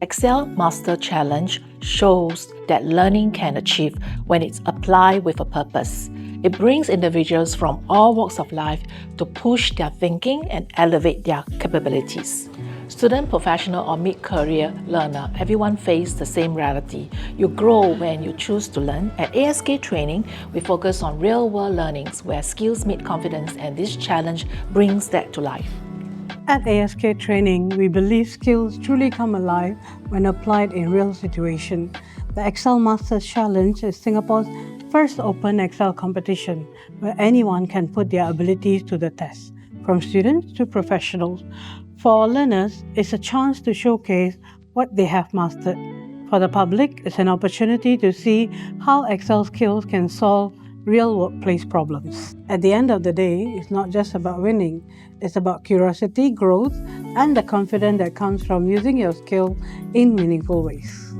Excel Master Challenge shows that learning can achieve when it's applied with a purpose. It brings individuals from all walks of life to push their thinking and elevate their capabilities. Student, professional, or mid-career learner, everyone faces the same reality. You grow when you choose to learn. At ASK Training, we focus on real-world learnings where skills meet confidence, and this challenge brings that to life. At ASK Training, we believe skills truly come alive when applied in real situations. The Excel Masters Challenge is Singapore's first open Excel competition where anyone can put their abilities to the test, from students to professionals. For learners, it's a chance to showcase what they have mastered. For the public, it's an opportunity to see how Excel skills can solve real workplace problems. At the end of the day, it's not just about winning, it's about curiosity, growth, and the confidence that comes from using your skill in meaningful ways.